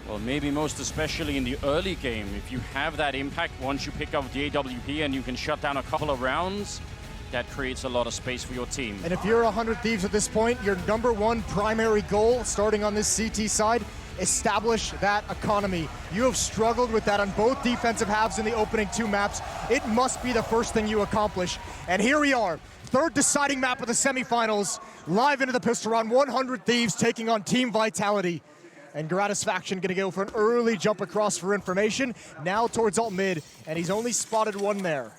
Well, maybe most especially in the early game. If you have that impact, once you pick up the AWP and you can shut down a couple of rounds, that creates a lot of space for your team. And if you're 100 Thieves at this point, your #1 primary goal, starting on this CT side, establish that economy. You have struggled with that on both defensive halves in the opening 2 maps. It must be the first thing you accomplish. And here we are, third deciding map of the semifinals, live into the pistol round, 100 Thieves taking on Team Vitality. And Gratisfaction gonna go for an early jump across for information, now towards alt mid, and he's only spotted one there.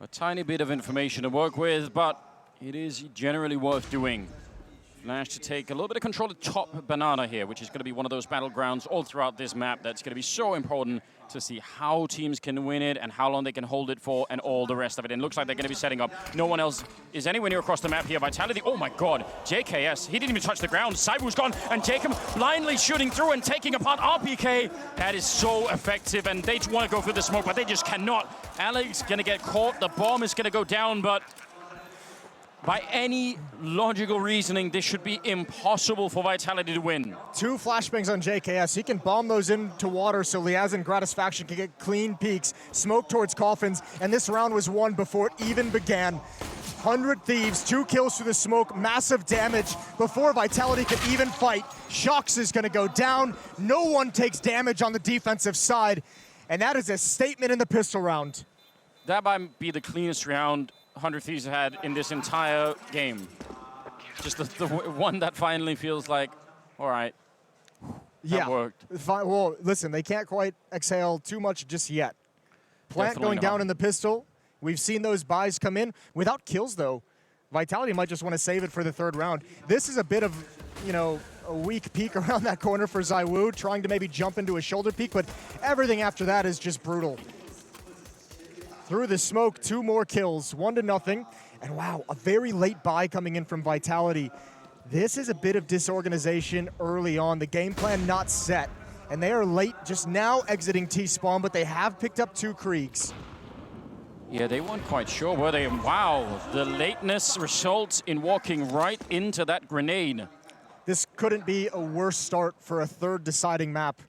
A tiny bit of information to work with, but it is generally worth doing. Flash to take a little bit of control of top banana here, which is going to be one of those battlegrounds all throughout this map that's going to be so important to see how teams can win it and how long they can hold it for and all the rest of it. And it looks like they're going to be setting up. No one else is anywhere near across the map here. Vitality, oh my god, JKS, he didn't even touch the ground. Saibu's gone, and Jacob blindly shooting through and taking apart RPK. That is so effective, and they want to go through the smoke, but they just cannot. Alex going to get caught, the bomb is going to go down, but by any logical reasoning, this should be impossible for Vitality to win. 2 flashbangs on JKS. He can bomb those into water so Liaz and Gratisfaction can get clean peeks, smoke towards coffins, and this round was won before it even began. 100 Thieves, 2 kills through the smoke, massive damage before Vitality could even fight. Shox is gonna go down. No one takes damage on the defensive side, and that is a statement in the pistol round. That might be the cleanest round 100 Thieves had in this entire game. Just the one that finally feels like, all right, that worked. Well, listen, they can't quite exhale too much just yet. Plant Definitely going down not. in the pistol. We've seen those buys come in without kills, though. Vitality might just want to save it for the 3rd round. This is a bit of, you know, a weak peek around that corner for ZywOo, trying to maybe jump into a shoulder peek, but everything after that is just brutal. Through the smoke, 2 more kills, 1-0. And wow, a very late buy coming in from Vitality. This is a bit of disorganization early on. The game plan not set. And they are late, just now exiting T-spawn, but they have picked up 2 Kriegs. Yeah, they weren't quite sure, were they? Wow, the lateness results in walking right into that grenade. This couldn't be a worse start for a 3rd deciding map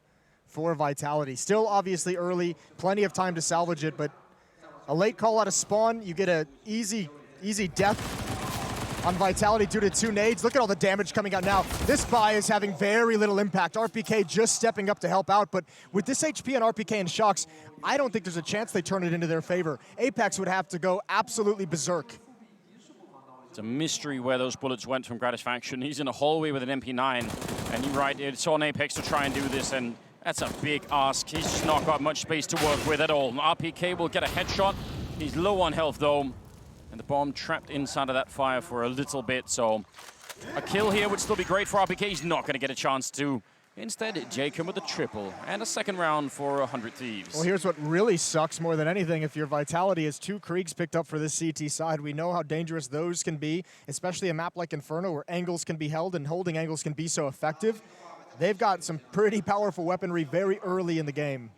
for Vitality. Still obviously early, plenty of time to salvage it, but a late call out of spawn, you get an easy death on Vitality due to 2 nades. Look at all the damage coming out now. This buy is having very little impact. RPK just stepping up to help out, but with this HP on RPK and Shox, I don't think there's a chance they turn it into their favor. Apex would have to go absolutely berserk. It's a mystery where those bullets went from Gratisfaction. He's in a hallway with an MP9, and you're right, it's on Apex to try and do this, and that's a big ask. He's just not got much space to work with at all. RPK will get a headshot. He's low on health though, and the bomb trapped inside of that fire for a little bit, so a kill here would still be great for RPK. He's not gonna get a chance to. Instead, Jacob with a triple and a 2nd round for 100 Thieves. Well, here's what really sucks more than anything. If your Vitality is 2 Kriegs picked up for this CT side, we know how dangerous those can be, especially a map like Inferno where angles can be held and holding angles can be so effective. They've got some pretty powerful weaponry very early in the game.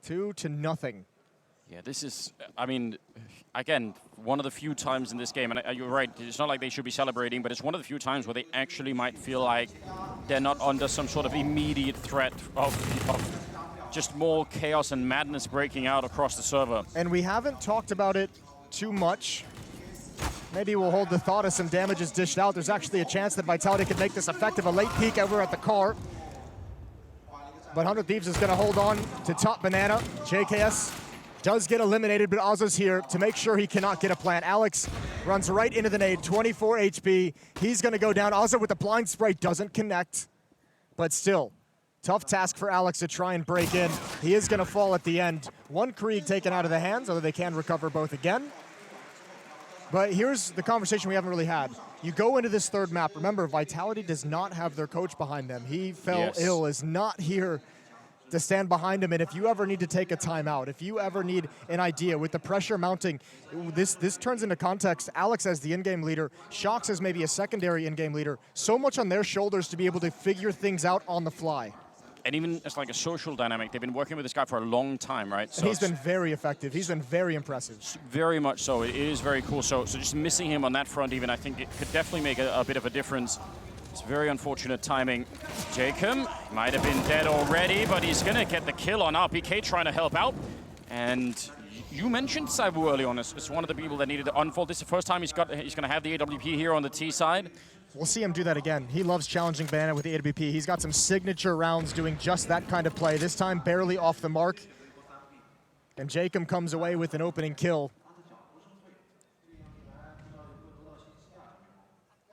2-0. Yeah, this is, I mean, again, one of the few times in this game, and you're right, it's not like they should be celebrating, but it's one of the few times where they actually might feel like they're not under some sort of immediate threat of just more chaos and madness breaking out across the server. And we haven't talked about it too much. Maybe we'll hold the thought as some damage is dished out. There's actually a chance that Vitality could make this effective. A late peek over at the car. But 100 Thieves is going to hold on to top banana. JKS does get eliminated, but Ozzo's here to make sure he cannot get a plant. Alex runs right into the nade, 24 HP. He's going to go down. Ozzo with the blind spray doesn't connect. But still, tough task for Alex to try and break in. He is going to fall at the end. 1 Krieg taken out of the hands, although they can recover both again. But here's the conversation we haven't really had. You go into this 3rd map. Remember, Vitality does not have their coach behind them. He fell ill, is not here to stand behind him. And if you ever need to take a timeout, if you ever need an idea with the pressure mounting, this turns into context. Alex as the in-game leader, Shox as maybe a secondary in-game leader. So much on their shoulders to be able to figure things out on the fly. And even as like a social dynamic, they've been working with this guy for a long time, right? So he's been very effective. He's been very impressive. Very much so. It is very cool. So just missing him on that front even, I think it could definitely make a bit of a difference. It's very unfortunate timing. Jacob might have been dead already, but he's going to get the kill on RPK trying to help out. And you mentioned Saibu early on as one of the people that needed to unfold. This is the first time he's going to have the AWP here on the T side. We'll see him do that again. He loves challenging Banana with the AWP. He's got some signature rounds doing just that kind of play. This time barely off the mark. And Jacob comes away with an opening kill.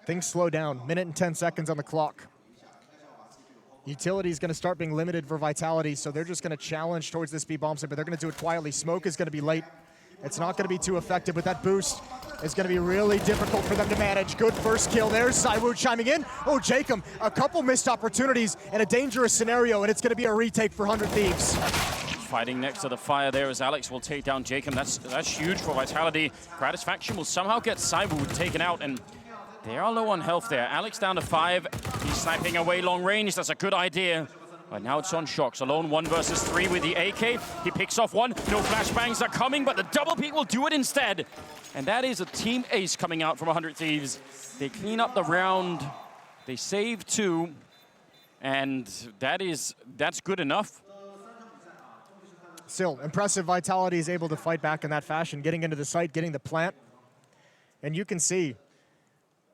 Things slow down. Minute and 10 seconds on the clock. Utility is going to start being limited for Vitality, so they're just going to challenge towards this B bomb site, but they're going to do it quietly. Smoke is going to be late. It's not going to be too effective, but that boost is going to be really difficult for them to manage. Good first kill there. Saiwu chiming in. Oh, Jacob, a couple missed opportunities in a dangerous scenario, and it's going to be a retake for 100 Thieves. Fighting next to the fire there as Alex will take down Jacob. That's huge for Vitality. Gratisfaction will somehow get Saiwu taken out, and they are low on health there. Alex down to 5. He's sniping away long range. That's a good idea. But now it's on Shocks. Alone 1 versus 3 with the AK. He picks off 1. No flashbangs are coming, but the double peek will do it instead. And that is a team ace coming out from 100 Thieves. They clean up the round. They save 2. And that's good enough. Still, impressive Vitality is able to fight back in that fashion, getting into the site, getting the plant. And you can see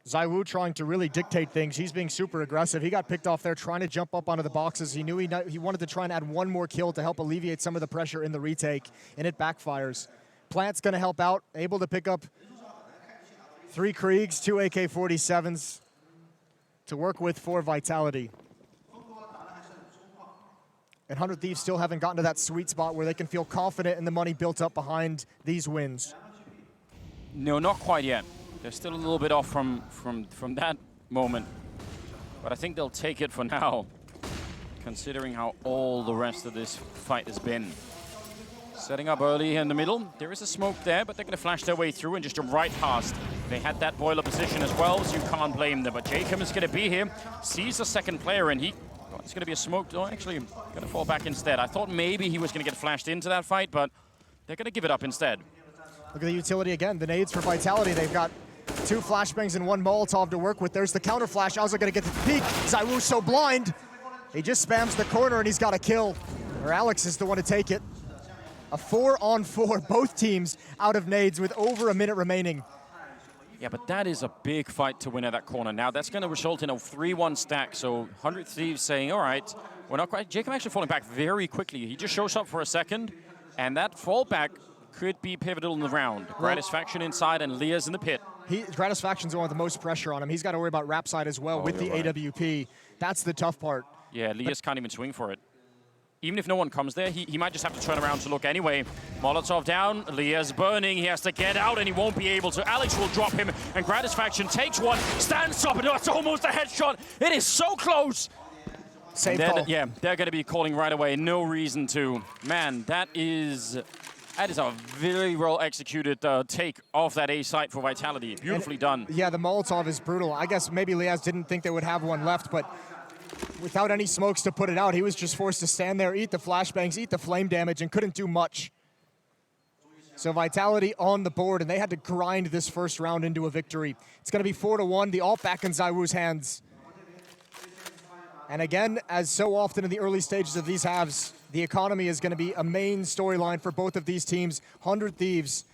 Zaiwu trying to really dictate things. He's being super aggressive. He got picked off there trying to jump up onto the boxes. He knew he wanted to try and add 1 more kill to help alleviate some of the pressure in the retake, and it backfires. Plant's going to help out, able to pick up 3 Kriegs, 2 AK-47s to work with for Vitality. And 100 Thieves still haven't gotten to that sweet spot where they can feel confident in the money built up behind these wins. No, not quite yet. They're still a little bit off from that moment. But I think they'll take it for now, considering how all the rest of this fight has been. Setting up early here in the middle. There is a smoke there, but they're going to flash their way through and just jump right past. They had that boiler position as well, so you can't blame them. But Jacob is going to be here, sees the second player, and it's going to be a smoke. Oh, actually, going to fall back instead. I thought maybe he was going to get flashed into that fight, but they're going to give it up instead. Look at the utility again. The nades for Vitality. They've got 2 flashbangs and 1 Molotov to work with. There's the counter flash. Also going to get the peek. Zaiwu's so blind. He just spams the corner and he's got a kill. Or Alex is the one to take it. A 4-on-4, both teams out of nades with over a minute remaining. Yeah, but that is a big fight to win at that corner. Now that's going to result in a 3-1 stack. So 100 Thieves saying, all right, we're not quite. Jacob actually falling back very quickly. He just shows up for a second, and that fallback could be pivotal in the round. Gratisfaction inside and Leah's in the pit. Gratisfaction's the one with the most pressure on him. He's got to worry about rap side as well with the AWP. That's the tough part. Yeah, Leah's can't even swing for it. Even if no one comes there, he might just have to turn around to look anyway. Molotov down, Leah's burning, he has to get out and he won't be able to. Alex will drop him and Gratisfaction takes 1, stands up, and that's almost a headshot. It is so close. Safe call. Yeah, they're going to be calling right away, no reason to. Man, that is a very well executed take off that A site for Vitality. Beautifully done. Yeah, the Molotov is brutal. I guess maybe Liaz didn't think they would have one left, but without any smokes to put it out, he was just forced to stand there, eat the flashbangs, eat the flame damage, and couldn't do much. So Vitality on the board, and they had to grind this first round into a victory. It's going to be 4-1, the ult back in Zaiwu's hands. And again, as so often in the early stages of these halves, the economy is going to be a main storyline for both of these teams. 100 Thieves,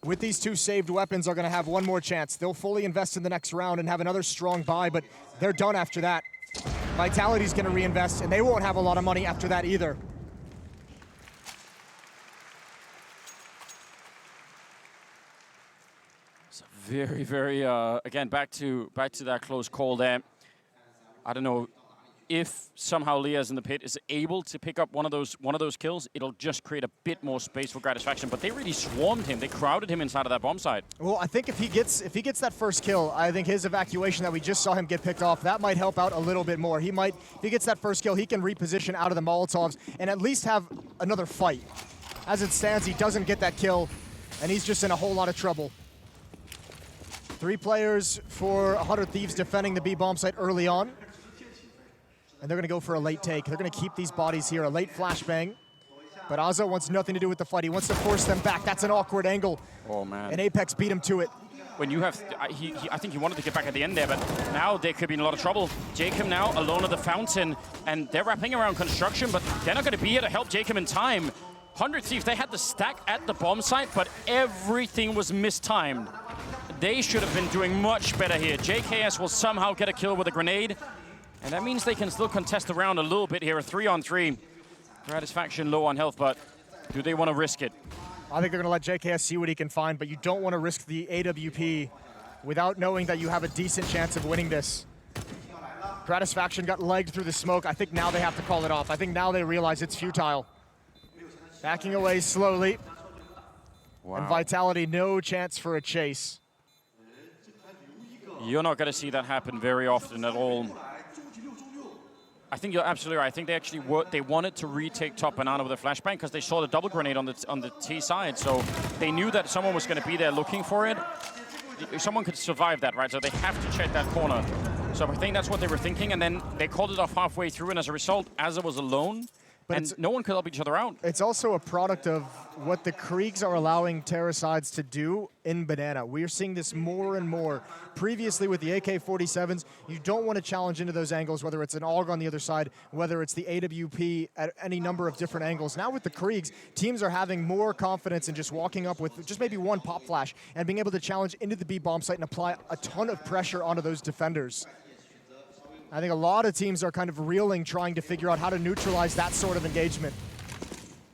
with these 2 saved weapons, are going to have 1 more chance. They'll fully invest in the next round and have another strong buy, but they're done after that. Vitality's going to reinvest, and they won't have a lot of money after that either. It's very, very, again, back to that close call there. I don't know if somehow Leah's in the pit is able to pick up one of those kills. It'll just create a bit more space for Gratisfaction. But they really swarmed him. They crowded him inside of that bomb site. Well, I think if he gets that first kill, I think his evacuation that we just saw him get picked off, that might help out a little bit more. He might, if he gets that first kill, he can reposition out of the Molotovs and at least have another fight. As it stands, he doesn't get that kill, and he's just in a whole lot of trouble. 3 players for 100 Thieves defending the B bomb site early on. and they're going to go for a late take. They're going to keep these bodies here, a late flashbang. But Aza wants nothing to do with the fight. He wants to force them back. That's an awkward angle. Oh, man. And Apex beat him to it. When you have, I think he wanted to get back at the end there, but now they could be in a lot of trouble. Jacob now alone at the fountain, and they're wrapping around construction, but they're not going to be here to help Jacob in time. 100 Thieves, they had the stack at the bomb site, but everything was mistimed. They should have been doing much better here. JKS will somehow get a kill with a grenade, and that means they can still contest the round a little bit here. A 3-on-3. Gratisfaction low on health, but do they want to risk it? I think they're going to let JKS see what he can find, but you don't want to risk the AWP without knowing that you have a decent chance of winning this. Gratisfaction got legged through the smoke. I think now they have to call it off. I think now they realize it's futile. Backing away slowly. Wow. And Vitality, no chance for a chase. You're not going to see that happen very often at all. I think you're absolutely right. I think they actually wanted to retake top banana with a flashbang because they saw the double grenade on the T side. So they knew that someone was going to be there looking for it. Someone could survive that, right? So they have to check that corner. So I think that's what they were thinking. And then they called it off halfway through. And as a result, Aza was alone. And no one could help each other out. It's also a product of what the Kriegs are allowing Terrasides to do in Banana. We're seeing this more and more. Previously with the AK-47s, you don't want to challenge into those angles, whether it's an AUG on the other side, whether it's the AWP at any number of different angles. Now with the Kriegs, teams are having more confidence in just walking up with just maybe one pop flash and being able to challenge into the B bomb site and apply a ton of pressure onto those defenders. I think a lot of teams are kind of reeling, trying to figure out how to neutralize that sort of engagement.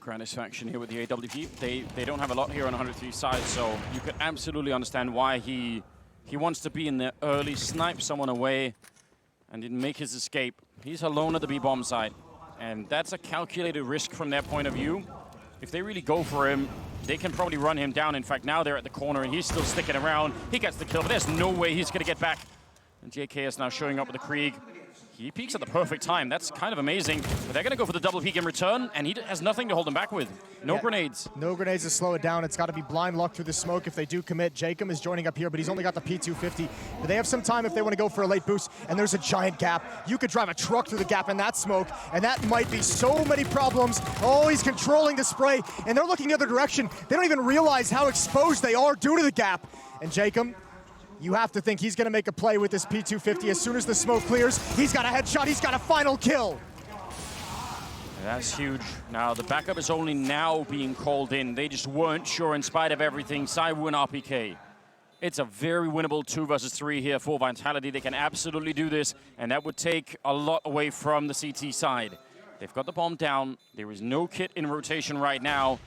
Gratisfaction here with the AWP. They don't have a lot here on 103 side, so you could absolutely understand why he wants to be in there early, snipe someone away, and didn't make his escape. He's alone at the B-bomb side, and that's a calculated risk from their point of view. If they really go for him, they can probably run him down. In fact, now they're at the corner, and he's still sticking around. He gets the kill, but there's no way he's going to get back. And JK is now showing up with the Krieg. He peeks at the perfect time. That's kind of amazing. But they're going to go for the double peek in return, and he has nothing to hold him back with. No grenades. No grenades to slow it down. It's got to be blind luck through the smoke if they do commit. Jacob is joining up here, but he's only got the P250. But they have some time if they want to go for a late boost, and there's a giant gap. You could drive a truck through the gap in that smoke, and that might be so many problems. Oh, he's controlling the spray, and they're looking the other direction. They don't even realize how exposed they are due to the gap. And Jacob, you have to think he's going to make a play with this P250 as soon as the smoke clears. He's got a headshot. He's got a final kill. That's huge. Now, the backup is only now being called in. They just weren't sure in spite of everything. Saiwu and RPK. It's a very winnable 2 versus 3 here for Vitality. They can absolutely do this, and that would take a lot away from the CT side. They've got the bomb down. There is no kit in rotation right now.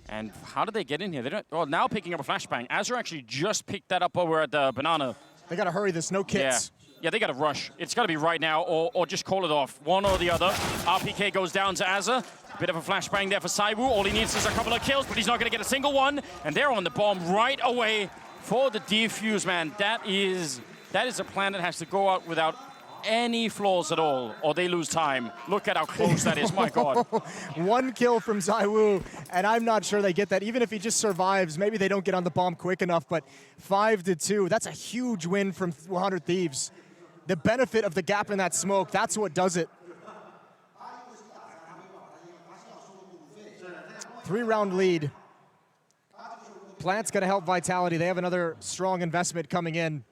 And how did they get in here? They don't. Well, now picking up a flashbang. Azure actually just picked that up over at the banana. They got to hurry. There's no kits. Yeah, they got to rush. It's got to be right now, or just call it off. One or the other. RPK goes down to Azure. Bit of a flashbang there for Saiwu. All he needs is a couple of kills, but he's not going to get a single one. And they're on the bomb right away for the defuse, man. That is a plan that has to go out without any flaws at all, or they lose time. Look at how close that is, my God. 1 kill from Saiwu, and I'm not sure they get that. Even if he just survives, maybe they don't get on the bomb quick enough, but 5-2, that's a huge win from 100 Thieves. The benefit of the gap in that smoke, that's what does it. 3-round lead. Plant's gonna help Vitality. They have another strong investment coming in.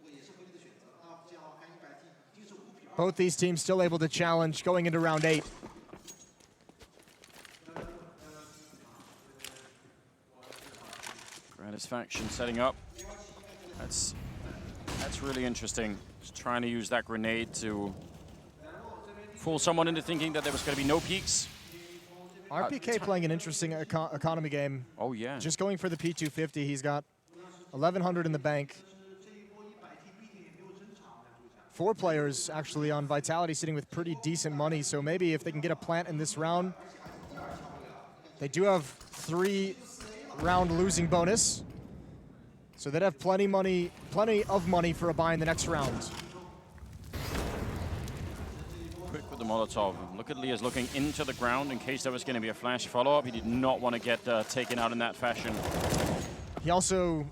Both these teams still able to challenge going into round 8. Gratisfaction setting up. That's really interesting. Just trying to use that grenade to fool someone into thinking that there was going to be no peaks. RPK playing an interesting economy game. Oh, yeah. Just going for the P250. He's got 1,100 in the bank. 4 players actually on Vitality sitting with pretty decent money, so maybe if they can get a plant in this round. They do have 3-round losing bonus, so they'd have plenty of money for a buy in the next round. Quick with the Molotov. Look at Leah's looking into the ground in case there was going to be a flash follow-up. He did not want to get taken out in that fashion. He also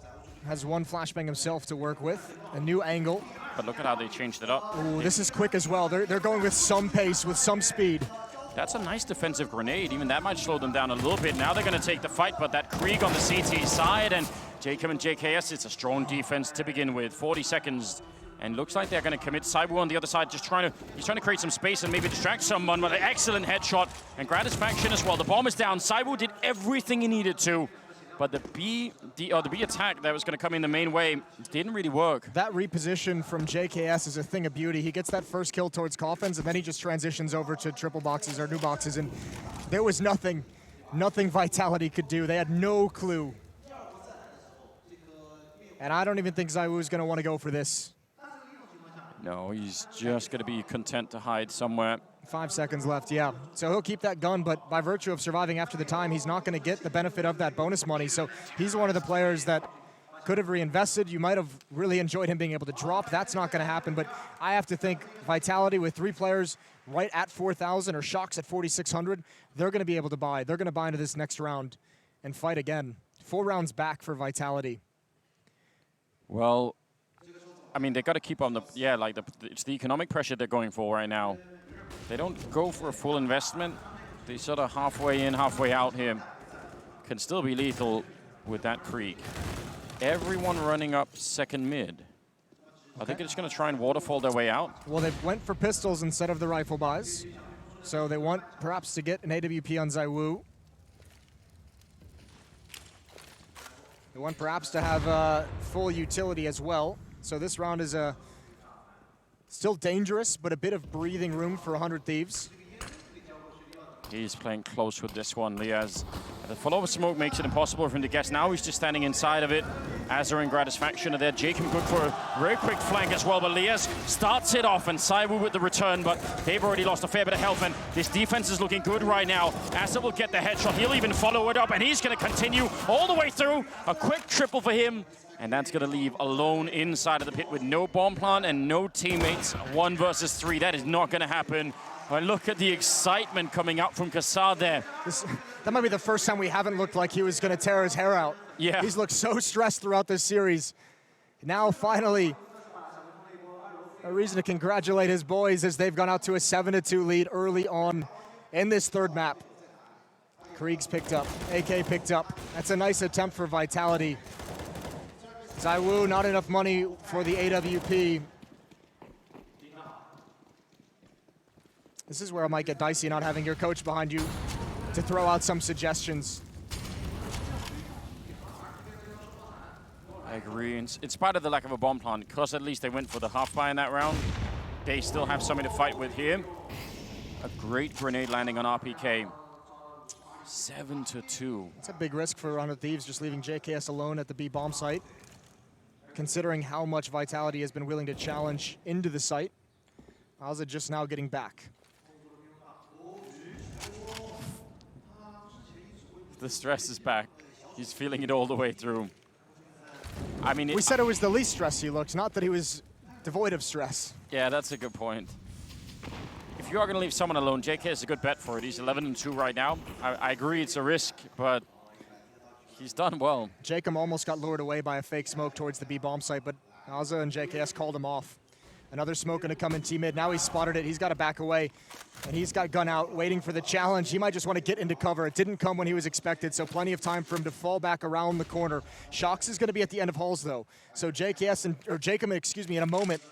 has 1 flashbang himself to work with, a new angle. but look at how they changed it up. Ooh, this is quick as well. They're going with some pace, with some speed. That's a nice defensive grenade. Even that might slow them down a little bit. Now they're going to take the fight, but that Krieg on the CT side, and Jacob and JKS, it's a strong defense to begin with. 40 seconds, and looks like they're going to commit. Saibu on the other side, he's trying to create some space and maybe distract someone, but an excellent headshot, and Gratisfaction as well. The bomb is down. Saibu did everything he needed to, but the B attack that was going to come in the main way didn't really work. That reposition from JKS is a thing of beauty. He gets that first kill towards coffins, and then he just transitions over to triple boxes or new boxes, and there was nothing Vitality could do. They had no clue. And I don't even think Zaiwu is going to want to go for this. No, he's just going to be content to hide somewhere. 5 seconds left, yeah. So he'll keep that gun, but by virtue of surviving after the time, he's not going to get the benefit of that bonus money. So he's one of the players that could have reinvested. You might have really enjoyed him being able to drop. That's not going to happen, but I have to think Vitality with 3 players right at 4,000 or Shocks at 4,600, they're going to be able to buy. They're going to buy into this next round and fight again. 4 rounds back for Vitality. Well, I mean, they got to keep on the, it's the economic pressure they're going for right now. They don't go for a full investment. They sort of halfway in, halfway out here. Can still be lethal with that Krieg. Everyone running up second mid. I think they're just going to try and waterfall their way out. Well, they went for pistols instead of the rifle buys. So they want perhaps to get an AWP on Zaiwu. They want perhaps to have full utility as well. So this round is still dangerous, but a bit of breathing room for 100 Thieves. He's playing close with this one, Liaz. The follow-up smoke makes it impossible for him to guess. Now he's just standing inside of it. Azure and Gratisfaction are there. Jacob good for a very quick flank as well, but Liaz starts it off, and Saibu with the return, but they've already lost a fair bit of health, and this defense is looking good right now. Azure will get the headshot. He'll even follow it up, and he's going to continue all the way through. A quick triple for him, and that's going to leave alone inside of the pit with no bomb plant and no teammates. 1 versus 3. That is not going to happen. But look at the excitement coming out from Kassar there. That might be the first time we haven't looked like he was going to tear his hair out. Yeah. He's looked so stressed throughout this series. Now, finally, a reason to congratulate his boys as they've gone out to a 7-2 lead early on in this third map. Krieg's picked up. AK picked up. That's a nice attempt for Vitality. Zaiwu, not enough money for the AWP. This is where it might get dicey not having your coach behind you to throw out some suggestions. I agree. In spite of the lack of a bomb plant, because at least they went for the half buy in that round, they still have something to fight with here. A great grenade landing on RPK. 7-2. It's a big risk for 100 Thieves just leaving JKS alone at the B bomb site, considering how much Vitality has been willing to challenge into the site. Alza just now getting back. The stress is back. He's feeling it all the way through. I mean, we said it was the least stress he looked, not that he was devoid of stress. Yeah, that's a good point. If you are going to leave someone alone, JK is a good bet for it. He's 11-2 right now. I agree it's a risk, but he's done well. Jacob almost got lured away by a fake smoke towards the B bomb site, but Alza and JKS called him off. Another smoke going to come in T-mid. Now he's spotted it. He's got to back away. And he's got gun out, waiting for the challenge. He might just want to get into cover. It didn't come when he was expected, so plenty of time for him to fall back around the corner. Shocks is going to be at the end of halls, though. So Jacob, in a moment,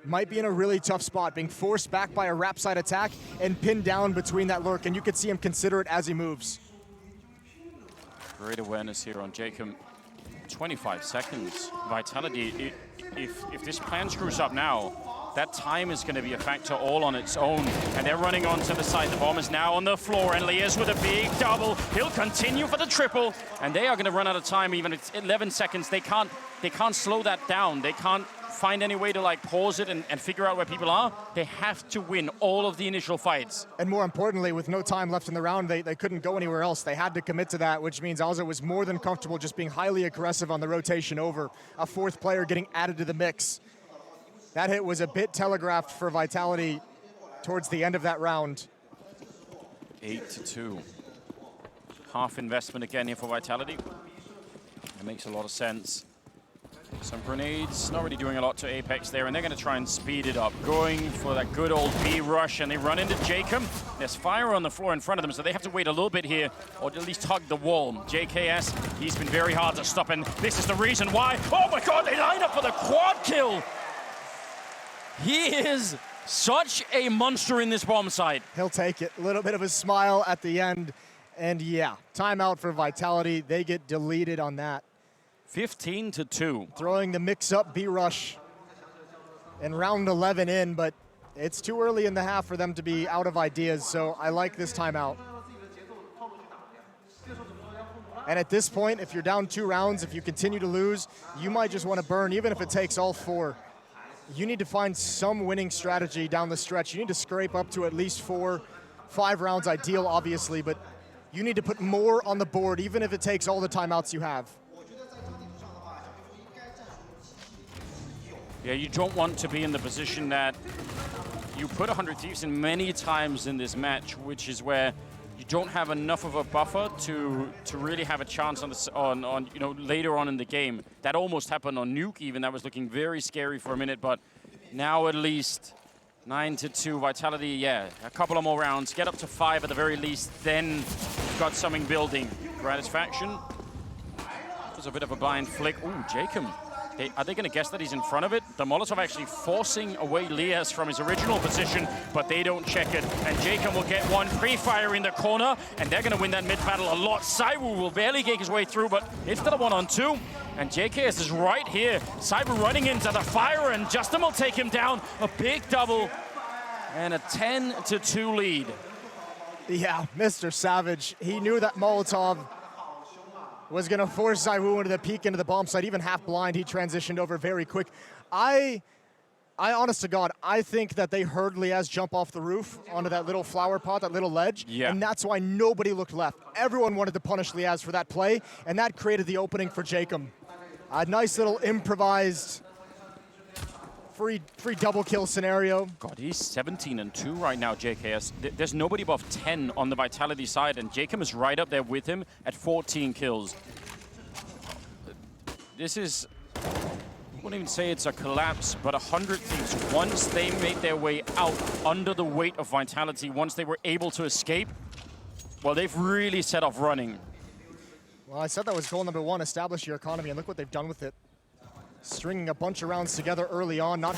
might be in a really tough spot, being forced back by a wrap side attack and pinned down between that lurk, and you could see him consider it as he moves. Great awareness here on Jacob. 25 seconds. Vitality, if this plan screws up now, that time is going to be a factor all on its own. And they're running onto the side. The bomb is now on the floor, and Liaz with a big double. He'll continue for the triple, and they are going to run out of time. Even if it's 11 seconds, they can't slow that down. They can't find any way to like pause it and figure out where people are. They have to win all of the initial fights. And more importantly, with no time left in the round, they couldn't go anywhere else. They had to commit to that, which means Alza was more than comfortable just being highly aggressive on the rotation over. A 4th player getting added to the mix. That hit was a bit telegraphed for Vitality towards the end of that round. 8-2. Half investment again here for Vitality. That makes a lot of sense. Some grenades, not really doing a lot to Apex there, and they're going to try and speed it up. Going for that good old B rush, and they run into Jacob. There's fire on the floor in front of them, so they have to wait a little bit here, or at least hug the wall. JKS, he's been very hard to stop, and this is the reason why. Oh my god, they line up for the quad kill! He is such a monster in this bomb site. He'll take it. A little bit of a smile at the end. And yeah, timeout for Vitality. They get deleted on that. 15-2. Throwing the mix-up B-rush in round 11 in, but it's too early in the half for them to be out of ideas, so I like this timeout. And at this point, if you're down 2 rounds, if you continue to lose, you might just want to burn, even if it takes all 4. You need to find some winning strategy down the stretch. You need to scrape up to at least 4, 5 rounds ideal, obviously, but you need to put more on the board, even if it takes all the timeouts you have. Yeah, you don't want to be in the position that you put 100 Thieves in many times in this match, which is where you don't have enough of a buffer to really have a chance on you know, later on in the game. That almost happened on Nuke even. That was looking very scary for a minute, but now at least 9-2 Vitality. Yeah, a couple of more rounds, get up to 5 at the very least, then you've got something building. Gratisfaction. There's a bit of a blind flick. Ooh, Jacob. Are they going to guess that he's in front of it? The Molotov actually forcing away Lias from his original position, but they don't check it. And Jacob will get one pre-fire in the corner, and they're going to win that mid battle a lot. Saiwu will barely get his way through, but it's still a 1-on-2. And JKS is right here. Saiwu running into the fire, and Justin will take him down. A big double, and a 10-2 lead. Yeah, Mr. Savage, he knew that Molotov was going to force Saiwu into the peek into the bomb site. Even half blind, he transitioned over very quick. I honest to God, I think that they heard Liaz jump off the roof onto that little flower pot, that little ledge, and that's why nobody looked left. Everyone wanted to punish Liaz for that play, and that created the opening for Jacob. A nice little improvised free double kill scenario. God, he's 17-2 right now, JKS. There's nobody above 10 on the Vitality side, and Jacob is right up there with him at 14 kills. This is, I wouldn't even say it's a collapse, but 100 Thieves, once they made their way out under the weight of Vitality, once they were able to escape, well, they've really set off running. Well, I said that was goal number 1, establish your economy, and look what they've done with it. Stringing a bunch of rounds together early on, not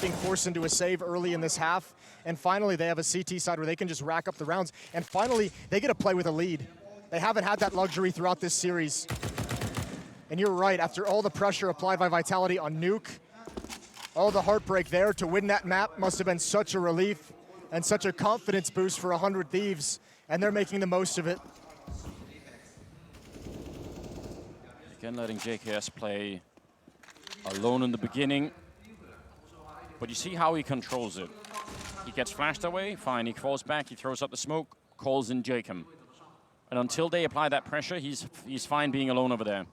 being forced into a save early in this half, and finally they have a CT side where they can just rack up the rounds, and finally they get to play with a lead. They haven't had that luxury throughout this series. And you're right, after all the pressure applied by Vitality on Nuke, all the heartbreak there, to win that map must have been such a relief and such a confidence boost for 100 Thieves, and they're making the most of it. Again, letting JKS play alone in the beginning, but you see how he controls it. He gets flashed away, fine, he falls back, he throws up the smoke, calls in Jacob. And until they apply that pressure, he's fine being alone over there.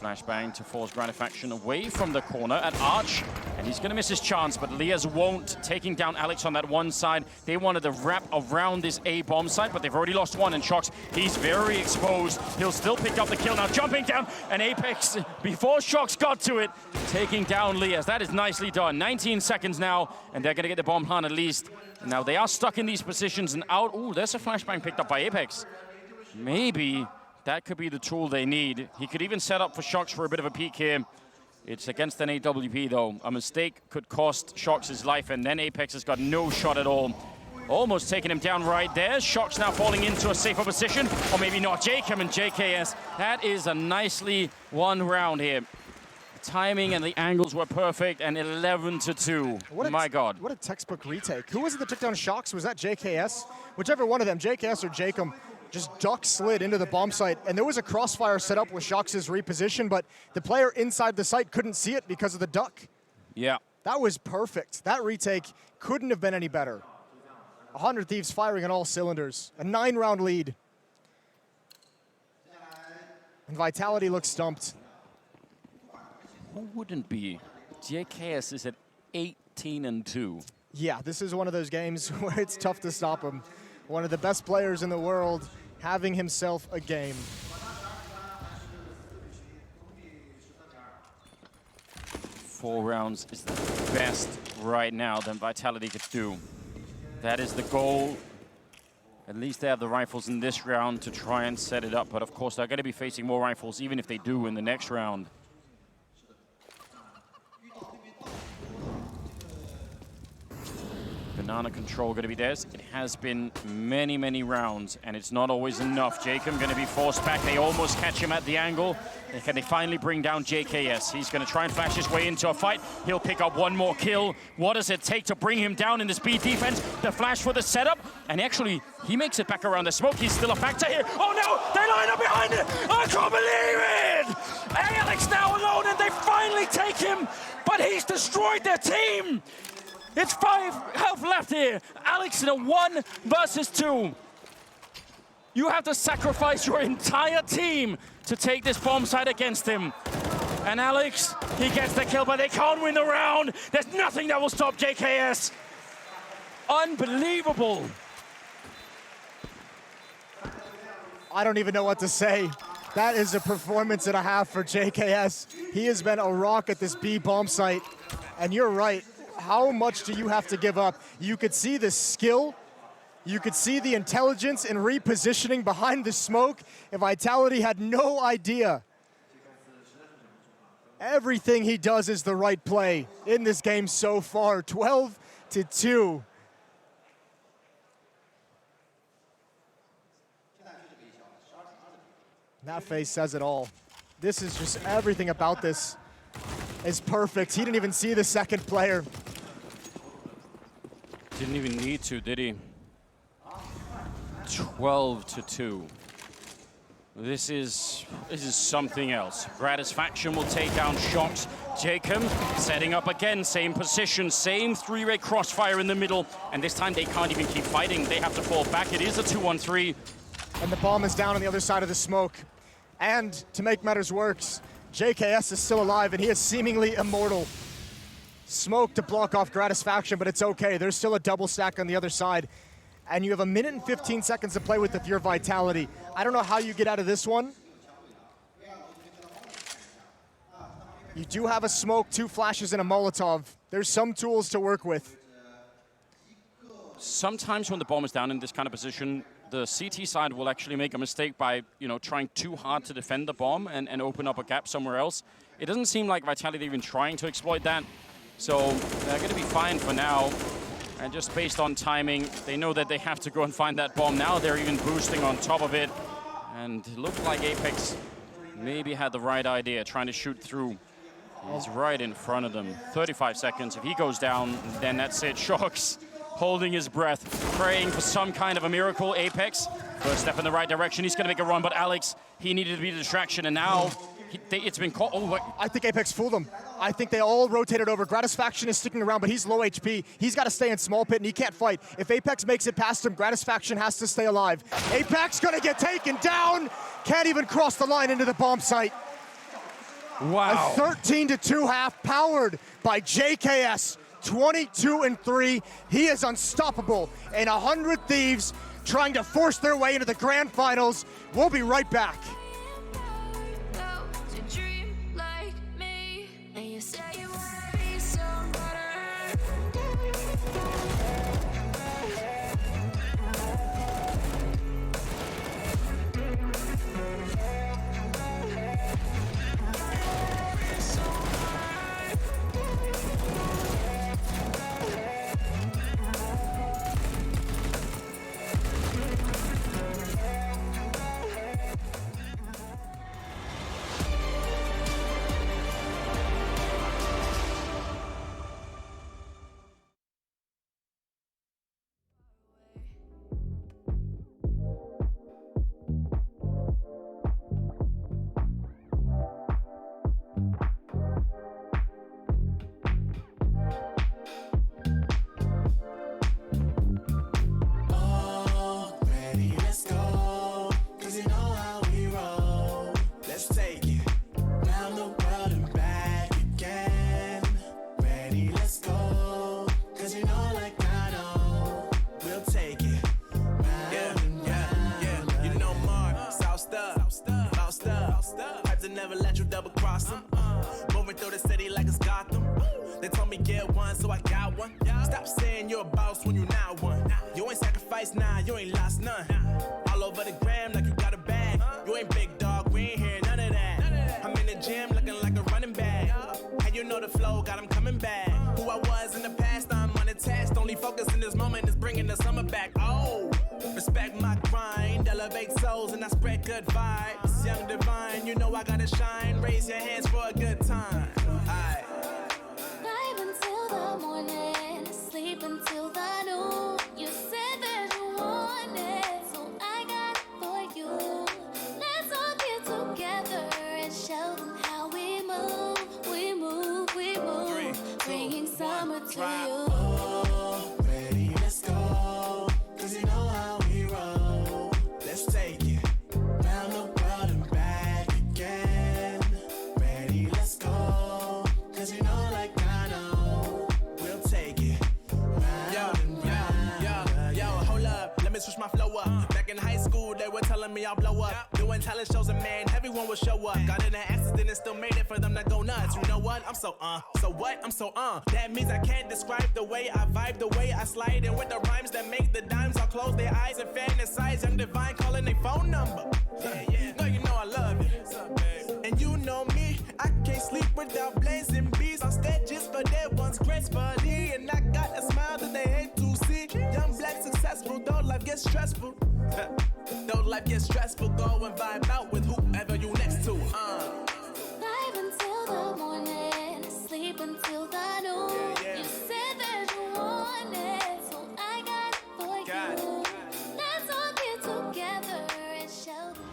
Flashbang to force Gratifaction away from the corner at Arch, and he's going to miss his chance, but Liaz won't, taking down Alex on that one side. They wanted to wrap around this A bomb site, but they've already lost one, and Shox, he's very exposed. He'll still pick up the kill now, jumping down, and Apex, before Shox got to it, taking down Liaz. That is nicely done. 19 seconds now, and they're going to get the bomb plant at least. Now they are stuck in these positions and out. Ooh, there's a flashbang picked up by Apex. Maybe that could be the tool they need. He could even set up for Shox for a bit of a peek here. It's against an AWP though. A mistake could cost Shox his life, and then Apex has got no shot at all. Almost taking him down right there. Shox now falling into a safer position, or maybe not. Jacob and JKS. That is a nicely won round here. The timing and the angles were perfect, and 11-2. My God. What a textbook retake. Who was it that took down Shox? Was that JKS? Whichever one of them, JKS or Jacob, just duck slid into the bomb site, and there was a crossfire set up with Shox's reposition, but the player inside the site couldn't see it because of the duck. Yeah. That was perfect. That retake couldn't have been any better. 100 Thieves firing on all cylinders. A 9-round lead. And Vitality looks stumped. Who wouldn't be? JKS is at 18-2. Yeah, this is one of those games where it's tough to stop him. One of the best players in the world having himself a game. 4 rounds is the best right now that Vitality could do. That is the goal. At least they have the rifles in this round to try and set it up. But of course, they're going to be facing more rifles, even if they do in the next round. Banana control going to be theirs. It has been many, many rounds, and it's not always enough. Jacob going to be forced back. They almost catch him at the angle. Can they finally bring down JKS? He's going to try and flash his way into a fight. He'll pick up one more kill. What does it take to bring him down in the speed defense? The flash for the setup, and actually, he makes it back around the smoke. He's still a factor here. Oh no, they line up behind it. I can't believe it. Alex now alone, and they finally take him, but he's destroyed their team. It's 5 health left here. Alex in a 1 versus 2. You have to sacrifice your entire team to take this bomb site against him. And Alex, he gets the kill, but they can't win the round. There's nothing that will stop JKS. Unbelievable. I don't even know what to say. That is a performance and a half for JKS. He has been a rock at this B bomb site. And you're right. How much do you have to give up? You could see the skill, you could see the intelligence in repositioning behind the smoke, and Vitality had no idea. Everything he does is the right play in this game so far, 12-2. That face says it all. This is just everything about this is perfect. He didn't even see the second player. Didn't even need to, did he? 12-2. This is something else. Gratisfaction will take down Shocks. Jacob setting up again, same position, same 3-way crossfire in the middle, and this time they can't even keep fighting. They have to fall back. It is a 2-on-3. And the bomb is down on the other side of the smoke. And to make matters worse, JKS is still alive, and he is seemingly immortal. Smoke to block off Gratisfaction, but it's okay. There's still a double stack on the other side. And you have 1 minute and 15 seconds to play with if you're Vitality. I don't know how you get out of this one. You do have a smoke, 2 flashes, and a Molotov. There's some tools to work with. Sometimes when the bomb is down in this kind of position, the CT side will actually make a mistake by, trying too hard to defend the bomb and open up a gap somewhere else. It doesn't seem like Vitality even trying to exploit that. So they're going to be fine for now. And just based on timing, they know that they have to go and find that bomb. Now they're even boosting on top of it. And it looked like Apex maybe had the right idea, trying to shoot through. He's right in front of them. 35 seconds. If he goes down, then that's it. Shocks holding his breath, praying for some kind of a miracle. Apex, first step in the right direction. He's going to make a run, but Alex, he needed to be the distraction, and now it's been caught. Oh, I think Apex fooled him. I think they all rotated over. Gratisfaction is sticking around, but he's low HP. He's got to stay in small pit, and he can't fight. If Apex makes it past him, Gratisfaction has to stay alive. Apex going to get taken down. Can't even cross the line into the bomb site. Wow. A 13-2 half powered by JKS. 22-3. He is unstoppable. And 100 Thieves trying to force their way into the grand finals. We'll be right back. get one, so I got one. Stop saying you're a boss when you're not one. You ain't sacrificed, nah, you ain't lost none. All over the gram like you got a bag. You ain't big dog, we ain't hear none of that. I'm in the gym looking like a running back. How you know the flow, got 'em coming back. Who I was in the past, I'm unattached. Only focus in this moment is bringing the summer back. Oh, respect my grind, elevate souls and I spread good vibes. Young divine, you know I gotta shine. Raise your hands for a good time. Aight. Vibe until the morning, sleep until the noon. You said that you want it, so I got it for you. Let's all get together and show them how we move. We move, we move. 3, 2, bringing summer to drop. you. Oh, ready, let's go. 'Cause you know how we roll. Let's take it round the world and back again. Ready, let's go. 'Cause you know, like I know, we'll take it round and round. Yo, hold up, let me switch my flow up. Back in high school, they were telling me I'll blow up. Doing talent shows and man, everyone will show up. Got in an accident and still made it for them to go nuts. You know what? I'm so what? I'm so That means I can't describe the way I vibe, the way I slide. And with the rhymes that make the dimes, I'll close their eyes and fantasize. Young divine calling their phone number. Yeah. No, you know I love you. And you know me, I can't sleep without blazing beats on stages for their ones gracefully. And I got a smile that they hate to see. Young black successful, though life gets stressful. Though life gets stressful, go and vibe out with whoever you next to. Vibe until the morning, sleep until the noon. Yeah. You said that you want it, so I got it for Got you. it. Let's all get together and show them.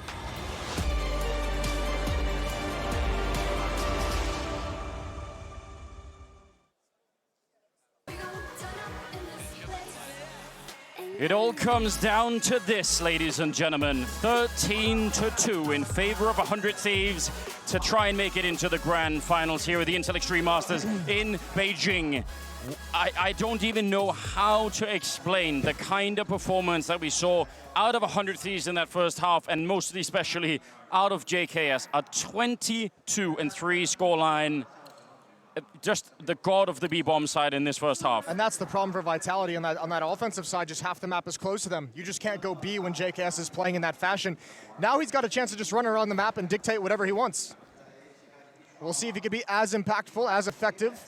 It all comes down to this, ladies and gentlemen. 13-2 in favor of 100 Thieves to try and make it into the grand finals here at the Intel Extreme Masters in Beijing. I don't even know how to explain the kind of performance that we saw out of 100 Thieves in that first half, and mostly especially out of JKS. A 22-3 scoreline. Just the god of the B-bomb side in this first half. And that's the problem for Vitality on that offensive side. Just half the map is close to them. You just can't go B when JKS is playing in that fashion. Now he's got a chance to just run around the map and dictate whatever he wants. We'll see if he can be as impactful, as effective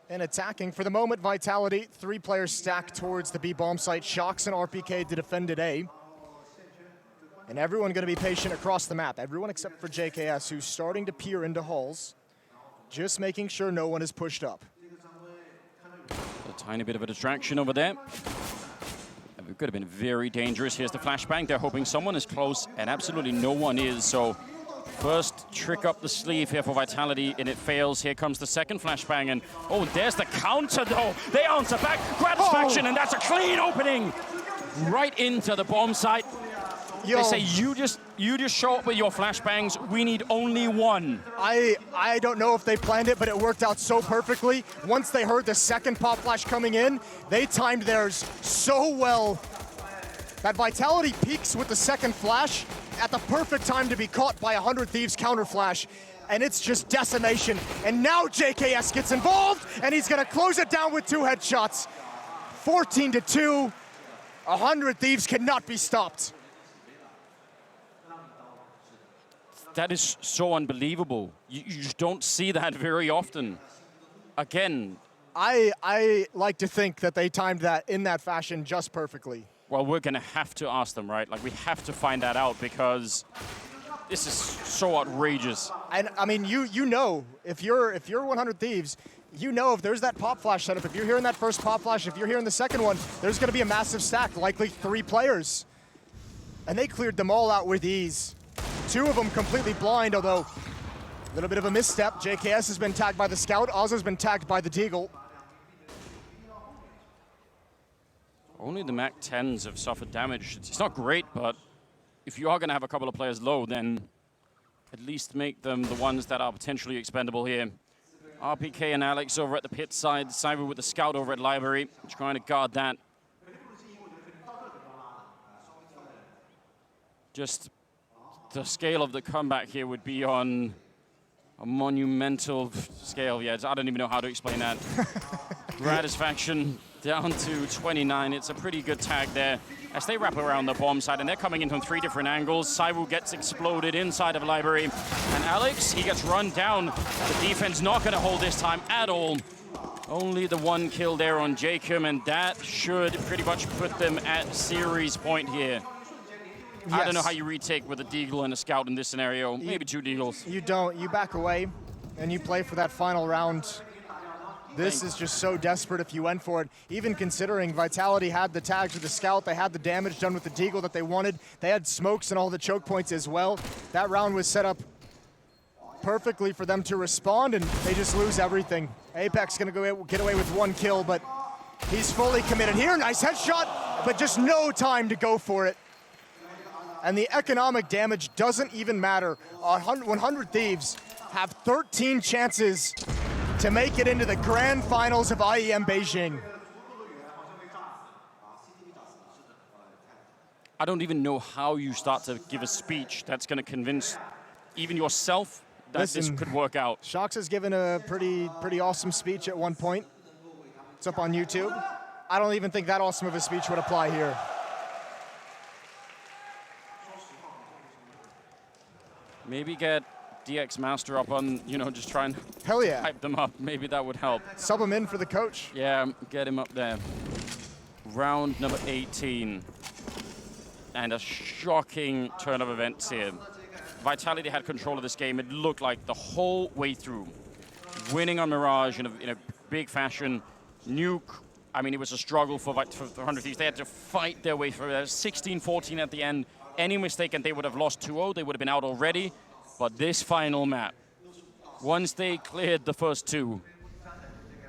in attacking. For the moment, Vitality, 3 players stacked towards the B-bomb site. Shocks and RPK to defend at A. And everyone going to be patient across the map. Everyone except for JKS, who's starting to peer into halls. Just making sure no one is pushed up. A tiny bit of a distraction over there. It could have been very dangerous. Here's the flashbang. They're hoping someone is close, and absolutely no one is. So first trick up the sleeve here for Vitality, and it fails. Here comes the second flashbang, and oh, there's the counter, though. They answer back. Gratisfaction, and that's a clean opening right into the bomb site. They say, you just show up with your flashbangs. We need only one. I don't know if they planned it, but it worked out so perfectly. Once they heard the second pop flash coming in, they timed theirs so well that Vitality peaks with the second flash at the perfect time to be caught by 100 Thieves counter flash. And it's just decimation. And now JKS gets involved, and he's gonna close it down with 2 headshots. 14-2, 100 Thieves cannot be stopped. That is so unbelievable. You just don't see that very often. Again. I like to think that they timed that in that fashion just perfectly. Well, we're gonna have to ask them, right? Like, we have to find that out because this is so outrageous. And I mean, you know, if you're 100 Thieves, you know if there's that pop flash setup, if you're hearing that first pop flash, if you're hearing the second one, there's gonna be a massive stack, likely 3 players. And they cleared them all out with ease. 2 of them completely blind, although a little bit of a misstep. JKS has been tagged by the Scout, Oz has been tagged by the Deagle. Only the MAC-10s have suffered damage. It's not great, but if you are gonna have a couple of players low, then at least make them the ones that are potentially expendable here. RPK and Alex over at the pit side, Cyber with the Scout over at Library, trying to guard that. Just the scale of the comeback here would be on a monumental scale. Yeah, I don't even know how to explain that. Gratisfaction down to 29. It's a pretty good tag there as they wrap around the bomb side, and they're coming in from 3 different angles. Saiwu gets exploded inside of Library, and Alex, he gets run down. The defense not going to hold this time at all. Only the 1 kill there on Jacob, and that should pretty much put them at series point here. Yes. I don't know how you retake with a deagle and a scout in this scenario. Maybe 2 deagles. You don't. You back away, and you play for that final round. This is just so desperate if you went for it. Even considering Vitality had the tags with the scout, they had the damage done with the deagle that they wanted. They had smokes and all the choke points as well. That round was set up perfectly for them to respond, and they just lose everything. Apex gonna get away with 1 kill, but he's fully committed here. Nice headshot, but just no time to go for it. And the economic damage doesn't even matter. 100 Thieves have 13 chances to make it into the grand finals of IEM Beijing. I don't even know how you start to give a speech that's going to convince even yourself that this could work out. Shox has given a pretty awesome speech at one point. It's up on YouTube. I don't even think that awesome of a speech would apply here. Maybe get DX Master up on, just try and hell yeah, hype them up. Maybe that would help. Sub him in for the coach. Yeah, get him up there. Round number 18. And a shocking turn of events here. Vitality had control of this game. It looked like the whole way through. Winning on Mirage in a big fashion. Nuke, I mean, it was a struggle for 100 Thieves. They had to fight their way through. 16-14 at the end. Any mistake and they would have lost 2-0. They would have been out already. But this final map, once they cleared the first 2,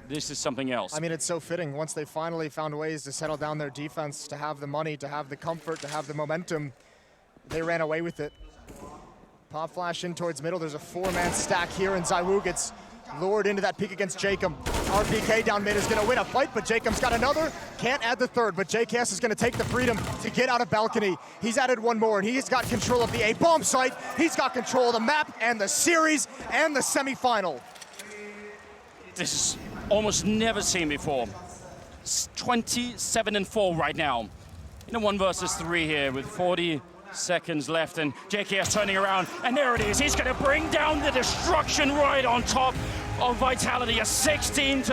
this is something else. I mean, it's so fitting. Once they finally found ways to settle down their defense, to have the money, to have the comfort, to have the momentum, they ran away with it. Pop flash in towards middle. There's a 4-man stack here, and Saiwu gets lured into that peek against Jacob. RPK down mid is going to win a fight, but Jacob's got another. Can't add the 3rd, but JKS is going to take the freedom to get out of balcony. He's added 1 more, and he's got control of the A bomb site. He's got control of the map and the series and the semifinal. This is almost never seen before. 27-4 right now. In a 1 versus 3 here with 40 seconds left, and JKS turning around, and there it is. He's going to bring down the destruction right on top of Vitality. A 16-2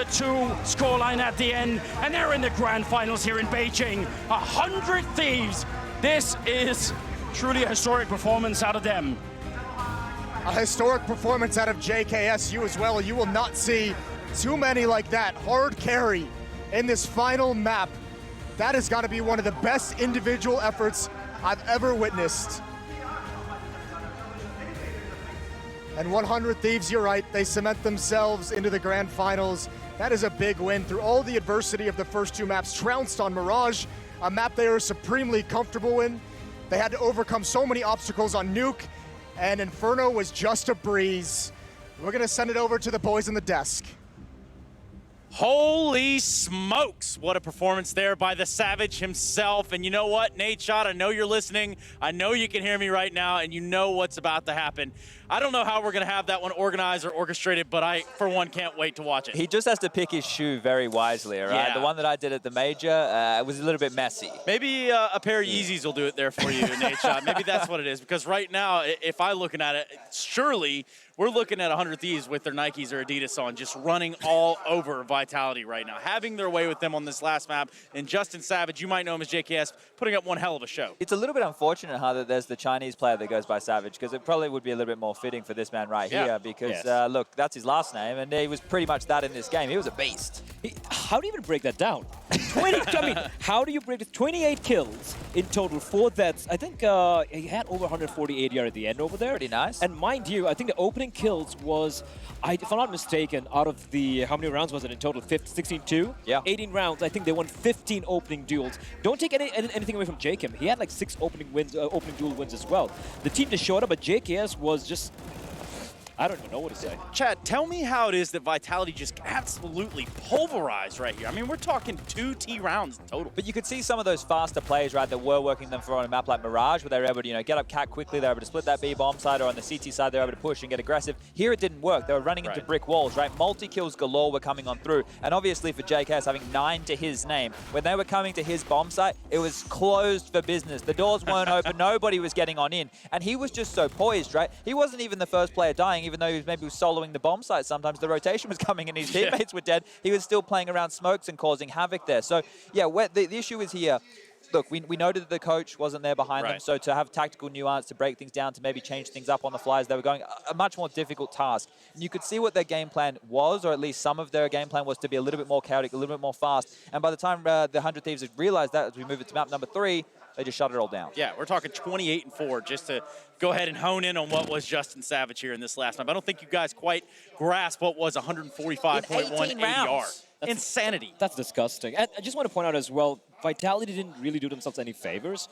scoreline at the end, and they're in the grand finals here in Beijing. 100 Thieves. This is truly a historic performance out of them. A historic performance out of JKS. You as well. You will not see too many like that. Hard carry in this final map. That has got to be one of the best individual efforts I've ever witnessed. And 100 Thieves, you're right, they cement themselves into the grand finals. That is a big win through all the adversity of the first 2 maps. Trounced on Mirage, a map they are supremely comfortable in. They had to overcome so many obstacles on Nuke, and Inferno was just a breeze. We're gonna send it over to the boys on the desk. Holy smokes, what a performance there by the Savage himself. And you know what, Nadeshot, I know you're listening. I know you can hear me right now, and you know what's about to happen. I don't know how we're going to have that one organized or orchestrated, but I, for one, can't wait to watch it. He just has to pick his shoe very wisely, all right? Yeah. The one that I did at the major was a little bit messy. Maybe a pair of Yeezys will do it there for you, Nadeshot. Maybe that's what it is, because right now, if I'm looking at it, surely we're looking at 100 Thieves with their Nikes or Adidas on, just running all over Vitality right now, having their way with them on this last map. And Justin Savage, you might know him as JKS, putting up one hell of a show. It's a little bit unfortunate how that there's the Chinese player that goes by Savage, because it probably would be a little bit more fitting for this man right here, because look, that's his last name, and he was pretty much that in this game. He was a beast. How do you even break that down? 20, I mean, how do you break it? 28 kills in total, 4 deaths. I think he had over 140 ADR at the end over there. Pretty nice. And mind you, I think the opening kills was, if I'm not mistaken, out of the, how many rounds was it in total? 16-2? Yeah. 18 rounds. I think they won 15 opening duels. Don't take anything away from Jacob. He had like 6 opening wins, opening duel wins as well. The team just showed up, but JKS was just I don't even know what to say. Chad, tell me how it is that Vitality just absolutely pulverized right here. I mean, we're talking 2 T rounds total. But you could see some of those faster plays, right, that were working them for on a map like Mirage, where they were able to, get up cat quickly, they were able to split that B bomb side, or on the CT side, they were able to push and get aggressive. Here it didn't work. They were running into brick walls, right? Multi-kills galore were coming on through. And obviously for JKS having 9 to his name, when they were coming to his bomb site, it was closed for business. The doors weren't open. Nobody was getting on in. And he was just so poised, right? He wasn't even the first player dying, even though he was maybe soloing the bomb site. Sometimes the rotation was coming and his teammates were dead. He was still playing around smokes and causing havoc there. So, yeah, the issue is here. Look, we noted that the coach wasn't there behind them, so to have tactical nuance, to break things down, to maybe change things up on the fly as they were going, a much more difficult task. And you could see what their game plan was, or at least some of their game plan was to be a little bit more chaotic, a little bit more fast. And by the time the 100 Thieves had realized that, as we move it to map number 3, they just shut it all down. Yeah, we're talking 28-4 just to go ahead and hone in on what was Justin Savage here in this last map. I don't think you guys quite grasp what was 145.1 ADR. That's insanity. That's disgusting. And I just want to point out as well, Vitality didn't really do themselves any favors.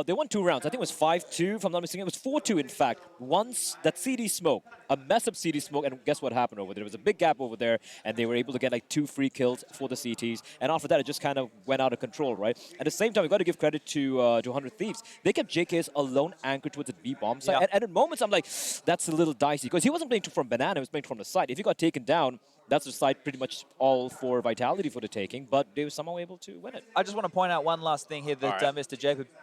They won 2 rounds. I think it was 5-2, if I'm not mistaken. It was 4-2, in fact. Once that CD smoke, a mess up CD smoke, and guess what happened over there? There was a big gap over there, and they were able to get like 2 free kills for the CTs. And after that, it just kind of went out of control, right? At the same time, we've got to give credit to 100 Thieves. They kept JKS alone anchored towards the B bomb site. And at moments, I'm like, that's a little dicey, because he wasn't playing from Banana, he was playing from the side. If he got taken down, that's the side pretty much all for Vitality for the taking, but they were somehow able to win it. I just want to point out one last thing here that Mr.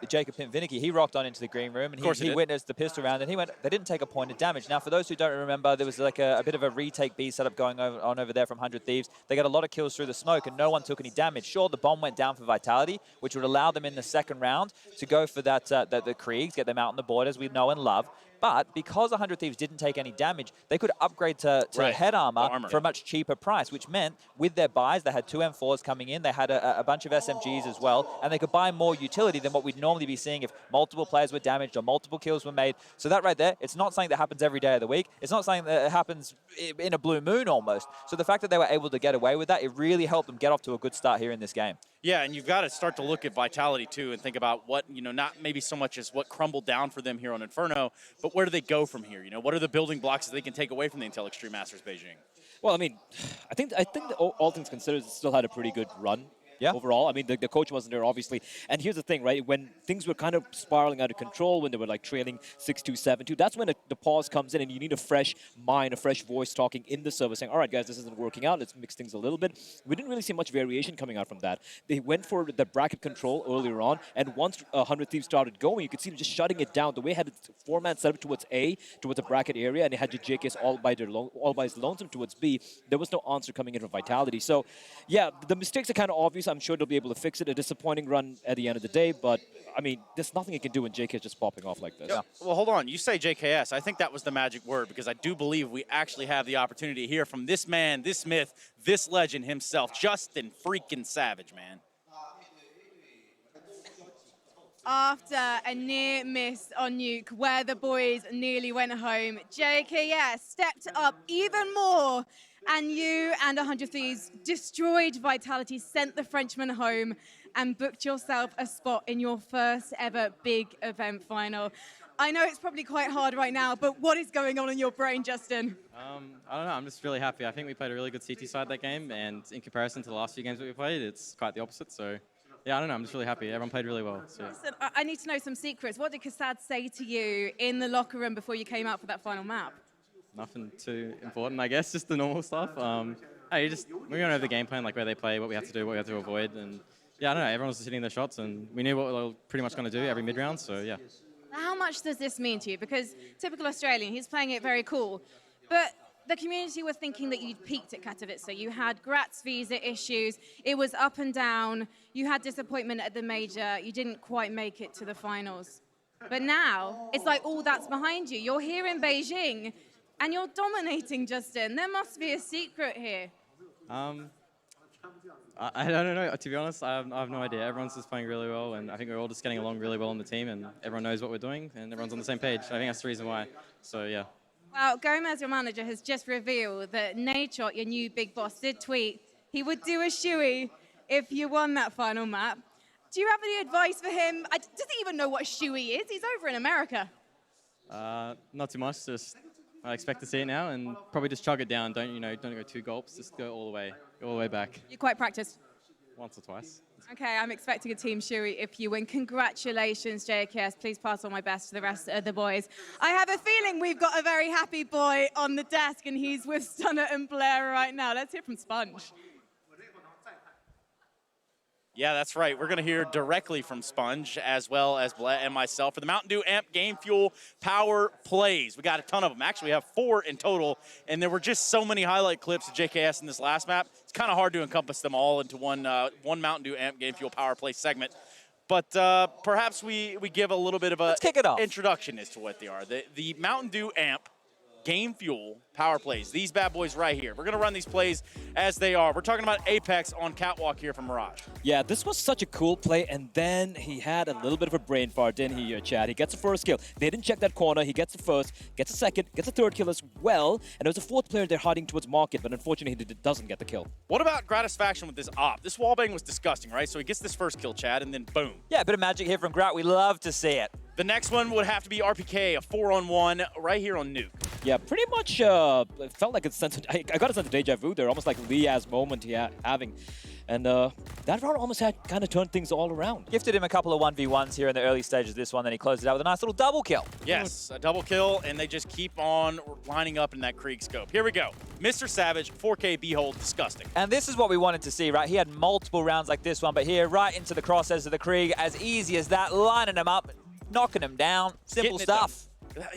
Jacob Pimp-Vinicky, he rocked on into the green room and he witnessed the pistol round and he went, they didn't take a point of damage. Now, for those who don't remember, there was like a bit of a retake B setup going on over there from 100 Thieves. They got a lot of kills through the smoke and no one took any damage. Sure, the bomb went down for Vitality, which would allow them in the second round to go for that the Kriegs, get them out on the board as we know and love. But because 100 Thieves didn't take any damage, they could upgrade to head armor for a much cheaper price, which meant with their buys, they had 2 M4s coming in, they had a bunch of SMGs as well, and they could buy more utility than what we'd normally be seeing if multiple players were damaged or multiple kills were made. So that right there, it's not something that happens every day of the week. It's not something that happens in a blue moon almost. So the fact that they were able to get away with that, it really helped them get off to a good start here in this game. Yeah, and you've got to start to look at Vitality, too, and think about what, not maybe so much as what crumbled down for them here on Inferno, but where do they go from here? What are the building blocks that they can take away from the Intel Extreme Masters Beijing? Well, I mean, I think that all things considered, still had a pretty good run. Overall, I mean, the coach wasn't there, obviously. And here's the thing, right? When things were kind of spiraling out of control, when they were like trailing 6-2, 7-2, that's when the pause comes in and you need a fresh mind, a fresh voice talking in the server saying, all right, guys, this isn't working out. Let's mix things a little bit. We didn't really see much variation coming out from that. They went for the bracket control earlier on. And once 100 Thieves started going, you could see them just shutting it down. The way it had its 4-man set up towards A, towards a bracket area, and it had JKS all by his lonesome towards B. There was no answer coming in from Vitality. So, yeah, the mistakes are kind of obvious. I'm sure they'll be able to fix it. A disappointing run at the end of the day, but I mean, there's nothing you can do when JKS just popping off like this. Yeah. Well, hold on. You say JKS. I think that was the magic word because I do believe we actually have the opportunity to hear from this man, this myth, this legend himself, Justin freaking Savage, man. After a near miss on Nuke, where the boys nearly went home, JKS stepped up even more, and you and 100 Thieves destroyed Vitality, sent the Frenchman home, and booked yourself a spot in your first ever big event final. I know it's probably quite hard right now, but what is going on in your brain, Justin? I don't know. I'm just really happy. I think we played a really good CT side that game, and in comparison to the last few games that we played, it's quite the opposite. So, yeah, I don't know. I'm just really happy. Everyone played really well. So. Listen, I need to know some secrets. What did Kassad say to you in the locker room before you came out for that final map? Nothing too important, I guess. Just the normal stuff. We went over the game plan, like where they play, what we have to do, what we have to avoid, and yeah, I don't know. Everyone was just hitting their shots, and we knew what we were pretty much going to do every mid round. So yeah. How much does this mean to you? Because typical Australian, he's playing it very cool, but the community were thinking that you'd peaked at Katowice. You had Graz visa issues. It was up and down. You had disappointment at the major. You didn't quite make it to the finals. But now, it's like all that's behind you. You're here in Beijing, and you're dominating, Justin. There must be a secret here. I don't know. To be honest, I have no idea. Everyone's just playing really well, and I think we're all just getting along really well on the team, and everyone knows what we're doing, and everyone's on the same page. I think that's the reason why. So, yeah. Well, Gomez, your manager, has just revealed that Nadeshot, your new big boss, did tweet he would do a shoey if you won that final map. Do you have any advice for him? Does he even know what a shoey is? He's over in America. Not too much. Just I expect to see it now, and probably just chug it down. Don't go 2 gulps. Just go all the way back. You're quite practiced. Once or twice. Okay, I'm expecting a Team Shui if you win. Congratulations, JKS. Please pass on my best to the rest of the boys. I have a feeling we've got a very happy boy on the desk, and he's with Stunner and Blair right now. Let's hear from Sponge. Yeah, that's right. We're going to hear directly from Sponge as well as Blair and myself for the Mountain Dew Amp Game Fuel Power Plays. We got a ton of them. Actually, we have 4 in total, and there were just so many highlight clips of JKS in this last map. It's kind of hard to encompass them all into one Mountain Dew Amp Game Fuel Power Play segment. But perhaps we give a little bit of a introduction as to what they are. The Mountain Dew Amp Game Fuel Power Plays. These bad boys right here. We're going to run these plays as they are. We're talking about Apex on Catwalk here from Mirage. Yeah, this was such a cool play, and then he had a little bit of a brain fart, didn't he, Chad? He gets the first kill. They didn't check that corner. He gets the first, gets a second, gets a third kill as well, and there's a 4th player there hiding towards Market, but unfortunately he doesn't get the kill. What about Gratisfaction with this op? This wallbang was disgusting, right? So he gets this first kill, Chad, and then boom. Yeah, a bit of magic here from Grat. We love to see it. The next one would have to be RPK, a 4-on-1 right here on Nuke. Yeah, pretty much it felt like I got a sense of deja vu there, almost like Lia's moment he having. And that round almost had kind of turned things all around. Gifted him a couple of 1v1s here in the early stages of this one, then he closed it out with a nice little double kill. Yes, a double kill, and they just keep on lining up in that Krieg scope. Here we go. Mr. Savage, 4K B-hold, disgusting. And this is what we wanted to see, right? He had multiple rounds like this one, but here, right into the crosshairs of the Krieg, as easy as that, lining him up, knocking him down. Simple stuff.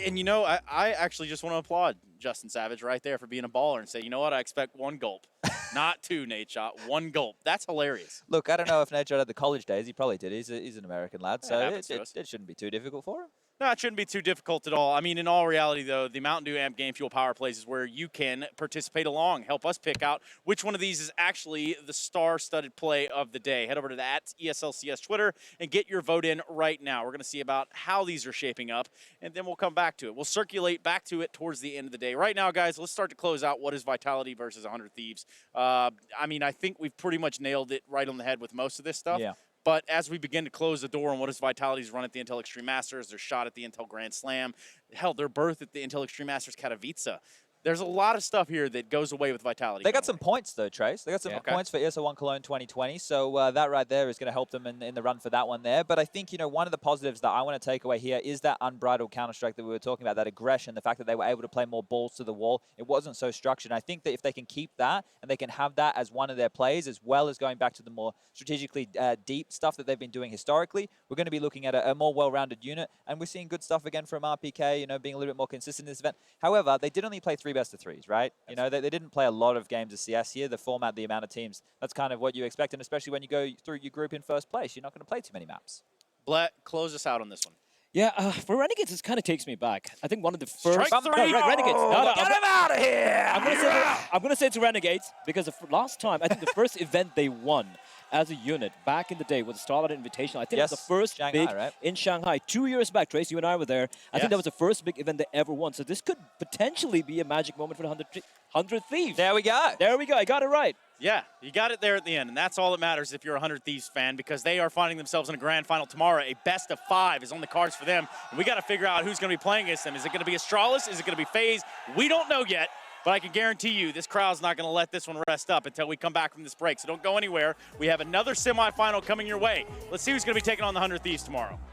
And you know, I actually just want to applaud Justin Savage right there for being a baller and say, you know what, I expect 1 gulp. Not 2, Nate Shot, 1 gulp. That's hilarious. Look, I don't know if Nate Shot had the college days. He probably did. He's an American lad, so it shouldn't be too difficult for him. No, it shouldn't be too difficult at all. I mean, in all reality, though, the Mountain Dew Amp Game Fuel Power Plays is where you can participate along. Help us pick out which one of these is actually the star-studded play of the day. Head over to that ESLCS Twitter and get your vote in right now. We're going to see about how these are shaping up, and then we'll come back to it. We'll circulate back to it towards the end of the day. Right now, guys, let's start to close out what is Vitality versus 100 Thieves. I mean, I think we've pretty much nailed it right on the head with most of this stuff. Yeah. But as we begin to close the door on what is Vitality's run at the Intel Extreme Masters, their shot at the Intel Grand Slam, hell, their berth at the Intel Extreme Masters Katowice, there's a lot of stuff here that goes away with Vitality. They got some points, though, Trace. They got some points for ESL 1 Cologne 2020, so that right there is going to help them in the run for that one there. But I think, you know, one of the positives that I want to take away here is that unbridled Counter-Strike that we were talking about, that aggression, the fact that they were able to play more balls to the wall. It wasn't so structured. And I think that if they can keep that and they can have that as one of their plays, as well as going back to the more strategically deep stuff that they've been doing historically, we're going to be looking at a more well-rounded unit. And we're seeing good stuff again from RPK, you know, being a little bit more consistent in this event. However, they did only play 3 best-of-3s, right? You know, they didn't play a lot of games of CS here. The format, the amount of teams, that's kind of what you expect. And especially when you go through your group in first place, you're not going to play too many maps. Blatt, close us out on this one. Yeah, for Renegades, this kind of takes me back. I think one of the first... Strike 3! Renegades. No, Get him out of here! I'm going to say it's Renegades because the last time, I think the first event they won as a unit back in the day was the Starlight Invitational. I think it was the first Shanghai, big right? in Shanghai 2 years back. Trace, you and I were there. I think that was the first big event they ever won. So this could potentially be a magic moment for the 100 Thieves. There we go. There we go. I got it right. Yeah, you got it there at the end, and that's all that matters if you're a 100 Thieves fan, because they are finding themselves in a grand final tomorrow. A best-of-5 is on the cards for them, and we got to figure out who's going to be playing against them. Is it going to be Astralis? Is it going to be FaZe? We don't know yet, but I can guarantee you this crowd's not going to let this one rest up until we come back from this break, so don't go anywhere. We have another semifinal coming your way. Let's see who's going to be taking on the 100 Thieves tomorrow.